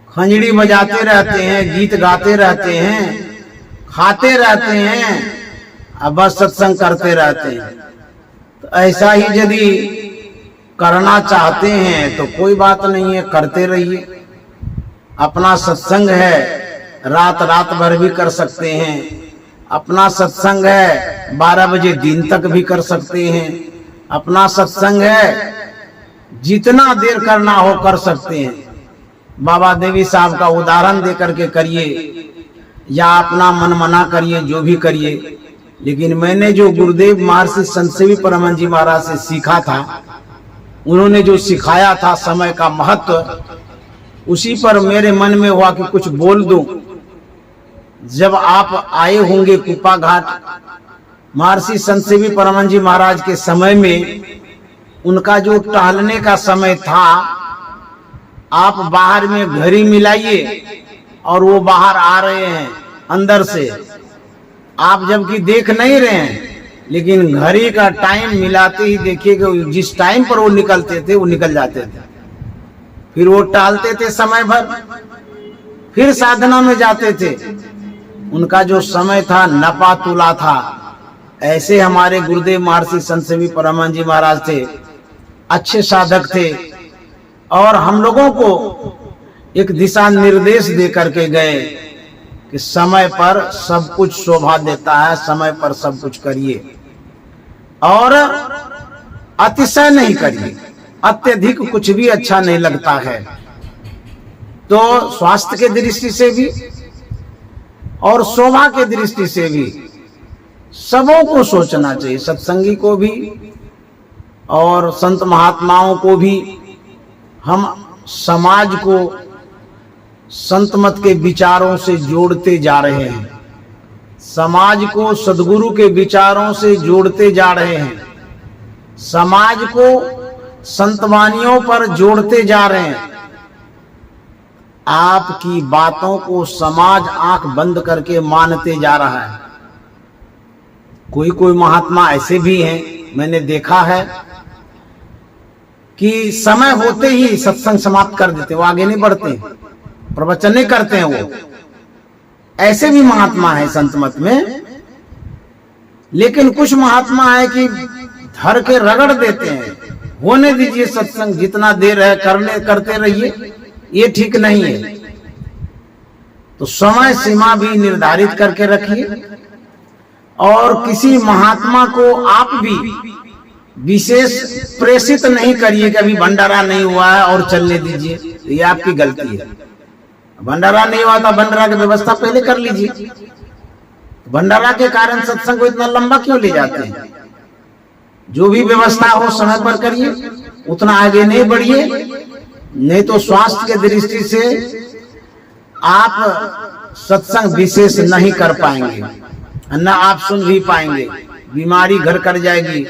खंजड़ी बजाते रहते हैं, गीत गाते रहते हैं, खाते रहते हैं, अब बस सत्संग करते रहते हैं। तो ऐसा ही यदि करना चाहते हैं तो कोई बात नहीं है, करते रहिए। अपना सत्संग है, रात रात भर भी कर सकते हैं। अपना सत्संग है, 12 बजे दिन तक भी कर सकते हैं। अपना सत्संग है, जितना देर करना हो कर सकते हैं। बाबा देवी साहब का उदाहरण दे करके करिए या अपना मन मना करिए, जो भी करिए। लेकिन मैंने जो गुरुदेव महर्षि संत सेवी परमानंद जी महाराज से सीखा था, उन्होंने जो सिखाया था समय का महत्व, उसी पर मेरे मन में हुआ कि कुछ बोल दूं। जब आप आए होंगे कुप्पा घाट, महर्षि संत सेवी परमानंद जी महाराज के समय में उनका जो टहलने का समय था, आप बाहर में घड़ी मिलाइए और वो बाहर आ रहे हैं अंदर से, आप जबकि देख नहीं रहे हैं, लेकिन घड़ी का टाइम मिलाते ही देखिए कि जिस टाइम पर वो निकलते थे वो निकल जाते थे। फिर वो टहलते थे समय भर, फिर साधना में जाते थे। उनका जो समय था नपा तुला था। ऐसे हमारे गुरुदेव महर्षि संत सेवी परमानंद जी महाराज थे, अच्छे साधक थे और हम लोगों को एक दिशा निर्देश दे करके गए कि समय पर सब कुछ शोभा देता है, समय पर सब कुछ करिए और अतिशय नहीं करिए, अत्यधिक कुछ भी अच्छा नहीं लगता है। तो स्वास्थ्य के दृष्टि से भी और शोभा के दृष्टि से भी सबों को सोचना चाहिए, सत्संगी को भी और संत महात्माओं को भी। हम समाज को संत मत के विचारों से जोड़ते जा रहे हैं, समाज को सद्गुरु के विचारों से जोड़ते जा रहे हैं, समाज को संतवानियों पर जोड़ते जा रहे हैं। आपकी बातों को समाज आंख बंद करके मानते जा रहा है। कोई कोई महात्मा ऐसे भी हैं, मैंने देखा है कि समय होते ही सत्संग समाप्त कर देते, वो आगे नहीं बढ़ते, प्रवचन नहीं करते हैं। वो ऐसे भी महात्मा है संत मत में। लेकिन कुछ महात्मा है कि धर के रगड़ देते हैं, होने दीजिए सत्संग, जितना देर है करते रहिए, ये ठीक नहीं है। तो समय सीमा भी निर्धारित करके रखिए और किसी महात्मा को आप भी विशेष प्रेषित नहीं करिए कि अभी भंडारा नहीं हुआ है और चलने दीजिए, तो ये आपकी गलती है। भंडारा नहीं हुआ था, भंडारा की व्यवस्था पहले कर लीजिए। भंडारा के कारण सत्संग को इतना लंबा क्यों ले जाते हैं? जो भी व्यवस्था हो समय पर करिए, उतना आगे नहीं बढ़िए, नहीं तो स्वास्थ्य के दृष्टि से आप सत्संग विशेष नहीं कर पाएंगे, न आप सुन भी पाएंगे। बीमारी घर कर जाएगी,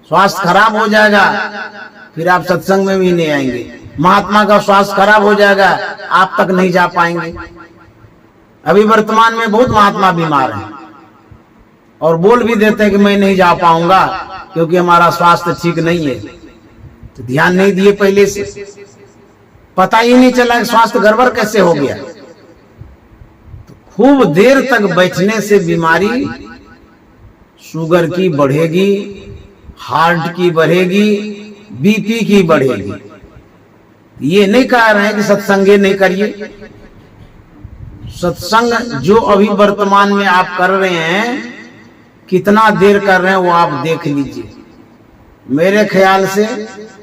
स्वास्थ्य खराब हो जाएगा, फिर आप सत्संग में भी नहीं आएंगे। महात्मा का स्वास्थ्य खराब हो जाएगा, आप तक नहीं जा पाएंगे। अभी वर्तमान में बहुत महात्मा बीमार हैं और बोल भी देते हैं कि मैं नहीं जा पाऊंगा क्योंकि हमारा स्वास्थ्य ठीक नहीं है। तो ध्यान नहीं दिए, पहले से पता ही नहीं चला कि स्वास्थ्य गड़बड़ कैसे हो गया। तो खूब देर तक बैठने से बीमारी शुगर की बढ़ेगी, हार्ट की बढ़ेगी, बीपी की बढ़ेगी। ये नहीं कह रहे हैं कि सत्संग नहीं करिए। सत्संग जो अभी वर्तमान में आप कर रहे हैं, कितना देर कर रहे हैं वो आप देख लीजिए। मेरे ख्याल से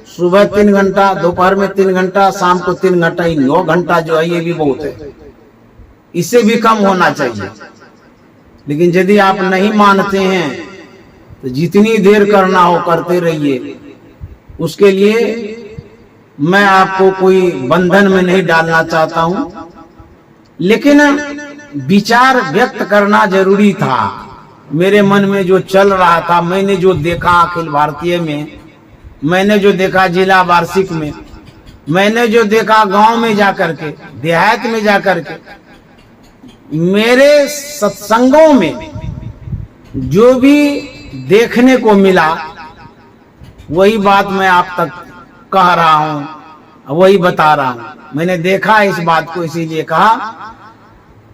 सुबह 3 घंटा, दोपहर में 3 घंटा, शाम को 3 घंटा, 9 घंटा जो है ये भी बहुत है। इससे भी कम होना चाहिए। लेकिन यदि आप नहीं मानते हैं तो जितनी देर करना हो करते रहिए। उसके लिए मैं आपको कोई बंधन में नहीं डालना चाहता हूं, लेकिन विचार व्यक्त करना जरूरी था। मेरे मन में जो चल रहा था, मैंने जो देखा अखिल भारतीय में, मैंने जो देखा जिला वार्षिक में, मैंने जो देखा गांव में जाकर के, देहात में जाकर के, मेरे सत्संगों में जो भी देखने को मिला वही बात मैं आप तक कह रहा हूं, वही बता रहा हूं। मैंने देखा इस बात को, इसीलिए कहा।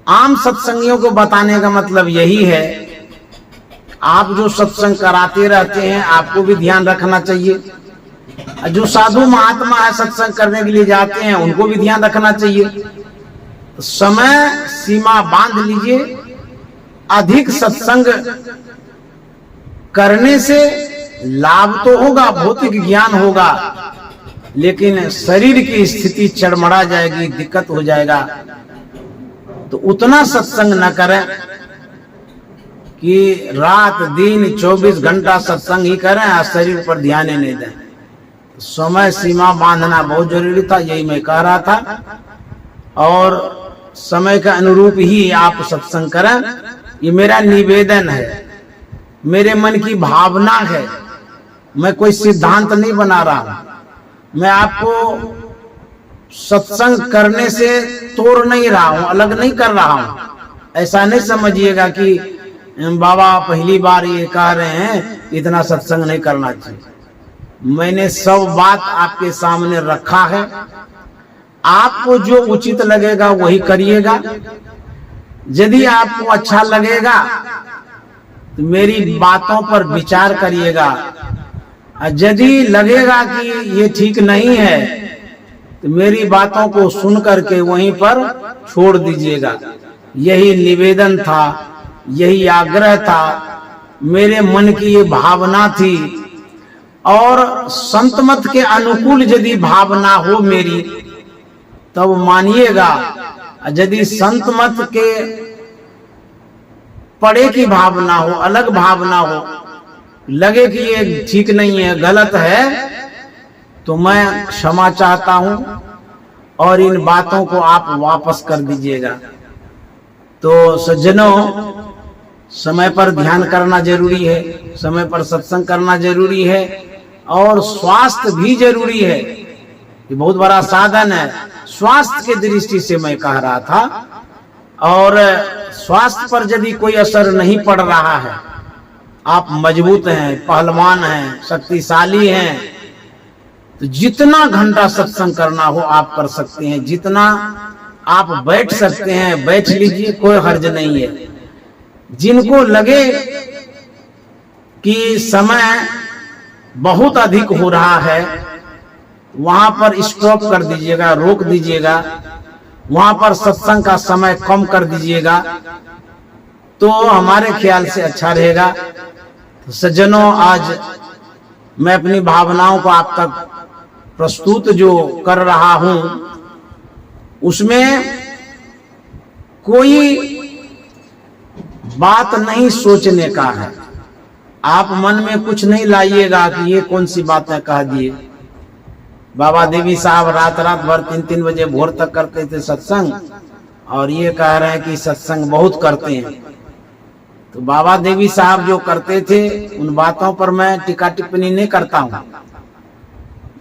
आम सत्संगियों को बताने का मतलब यही है, आप जो सत्संग कराते रहते हैं आपको भी ध्यान रखना चाहिए। जो साधु महात्मा है सत्संग करने के लिए जाते हैं उनको भी ध्यान रखना चाहिए। समय सीमा बांध लीजिए। अधिक सत्संग करने से लाभ तो होगा, भौतिक ज्ञान होगा, लेकिन शरीर की स्थिति चरमरा जाएगी, दिक्कत हो जाएगा। तो उतना सत्संग न करें कि रात दिन 24 घंटा सत्संग ही करें और शरीर पर ध्यान ही नहीं दें। समय सीमा बांधना बहुत जरूरी था, यही मैं कह रहा था। और समय के अनुरूप ही आप सत्संग करें, ये मेरा निवेदन है। मेरे मन की भावना है, मैं कोई सिद्धांत नहीं बना रहा। मैं आपको सत्संग करने से तोड़ नहीं रहा हूं, अलग नहीं कर रहा हूं। ऐसा नहीं समझिएगा कि बाबा पहली बार ये कह रहे हैं इतना सत्संग नहीं करना चाहिए। मैंने सब बात आपके सामने रखा है, आपको जो उचित लगेगा वही करिएगा। यदि आपको अच्छा लगेगा तो मेरी बातों पर विचार करिएगा, यदि लगेगा कि ये ठीक नहीं है तो मेरी बातों को सुन करके वहीं पर छोड़ दीजिएगा। यही निवेदन था, यही आग्रह था, मेरे मन की ये भावना थी। और संत मत के अनुकूल यदि भावना हो मेरी तब मानिएगा, यदि संत मत के पड़े की भावना हो, अलग भावना हो, लगे कि ये ठीक नहीं है, गलत है, तो मैं क्षमा चाहता हूं और इन बातों को आप वापस कर दीजिएगा। तो सज्जनों, समय पर ध्यान करना जरूरी है, समय पर सत्संग करना जरूरी है और स्वास्थ्य भी जरूरी है। ये बहुत बड़ा साधन है। स्वास्थ्य के दृष्टि से मैं कह रहा था। और स्वास्थ्य पर यदि कोई असर नहीं पड़ रहा है, आप मजबूत हैं, पहलवान हैं, शक्तिशाली हैं, तो जितना घंटा सत्संग करना हो आप कर सकते हैं। जितना आप बैठ सकते हैं बैठ लीजिए, कोई हर्ज नहीं है। जिनको लगे कि समय बहुत अधिक हो रहा है, वहां पर स्टॉप कर दीजिएगा, रोक दीजिएगा, वहां पर सत्संग का समय कम कर दीजिएगा, तो हमारे ख्याल से अच्छा रहेगा। तो सज्जनों, आज मैं अपनी भावनाओं को आप तक प्रस्तुत जो कर रहा हूं, उसमें कोई बात नहीं सोचने का है। आप मन में कुछ नहीं लाइएगा कि ये कौन सी बातें कह दिए। बाबा देवी साहब रात रात भर 3-3 बजे भोर तक करते थे सत्संग, और ये कह रहे हैं कि सत्संग बहुत करते हैं। तो बाबा देवी साहब जो करते थे उन बातों पर मैं टीका टिप्पणी नहीं करता हूं,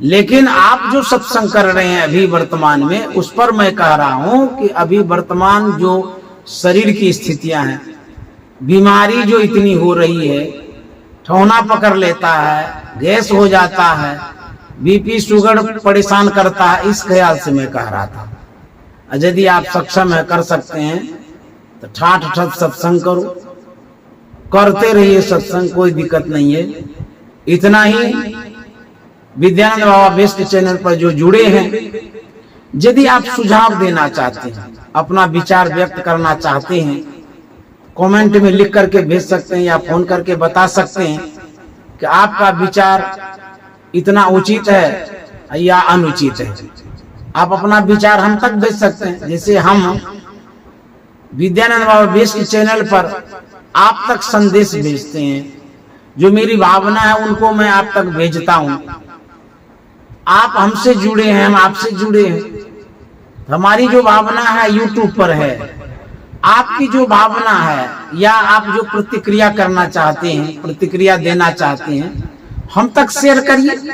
लेकिन आप जो सत्संग कर रहे हैं अभी वर्तमान में, उस पर मैं कह रहा हूं कि अभी वर्तमान जो शरीर की स्थितियां हैं, बीमारी जो इतनी हो रही है, ठौना पकड़ लेता है, गैस हो जाता है, बीपी शुगर परेशान करता है, इस ख्याल से मैं कह रहा था। यदि आप सक्षम है, कर सकते हैं, तो ठाठ ठठ सत्संग करो, करते रहिए सत्संग, कोई दिक्कत नहीं है। इतना ही विद्यानंद बाबा बेस्ट चैनल पर जो जुड़े हैं, यदि आप सुझाव देना चाहते हैं, अपना विचार व्यक्त करना चाहते हैं, कमेंट में लिख करके भेज सकते हैं या फोन करके बता सकते हैं कि आपका विचार इतना उचित है या अनुचित है। आप अपना विचार हम तक भेज सकते हैं। जैसे हम विद्यानंद बाबा बेस्ट चैनल पर आप तक संदेश भेजते हैं, जो मेरी भावना है उनको मैं आप तक भेजता हूं। आप हमसे जुड़े हैं, हम आपसे जुड़े हैं। हमारी जो भावना है यूट्यूब पर है, आपकी जो भावना है या आप जो प्रतिक्रिया करना चाहते हैं, प्रतिक्रिया देना चाहते हैं, हम तक शेयर करिए।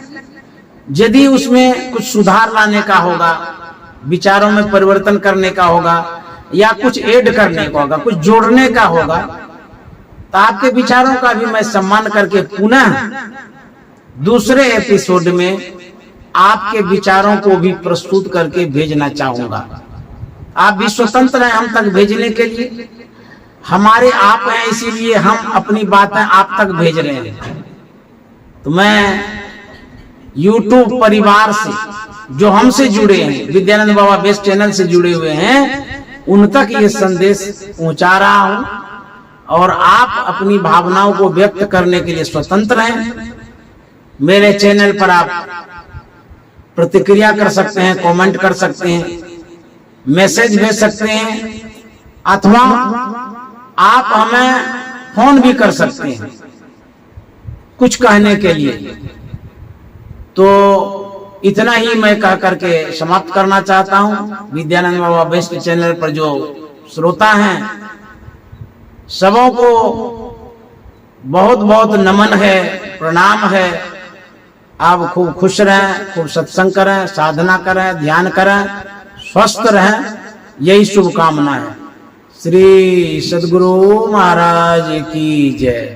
यदि उसमें कुछ सुधार लाने का होगा, विचारों में परिवर्तन करने का होगा, या कुछ ऐड करने का होगा, कुछ जोड़ने का होगा, तो आपके विचारों का भी मैं सम्मान करके पुनः दूसरे एपिसोड में आपके विचारों को भी प्रस्तुत करके भेजना चाहूंगा। आप भी स्वतंत्र हैं हम तक भेजने के लिए। हमारे आप हैं, इसीलिए हम अपनी बातें आप तक भेज रहे हैं। तो मैं YouTube परिवार से जो हमसे जुड़े हैं, विद्यानंद बाबा बेस्ट चैनल से जुड़े हुए हैं, उन तक ये संदेश पहुंचा रहा हूं। और आप अपनी भावनाओं को व्यक्त करने के लिए स्वतंत्र हैं। मेरे चैनल पर आप प्रतिक्रिया कर सकते हैं, कमेंट कर सकते हैं, मैसेज भेज सकते हैं, अथवा आप हमें फोन भी कर सकते हैं कुछ कहने के लिए। तो इतना ही मैं कह करके समाप्त करना चाहता हूं। विद्यानंद बाबा बेस्ट चैनल पर जो श्रोता हैं, सबों को बहुत बहुत नमन है, प्रणाम है। आप खूब खुश रहें, खूब सत्संग करें, साधना करें, ध्यान करें, स्वस्थ रहें, यही शुभकामना है। श्री सद्गुरु महाराज की जय।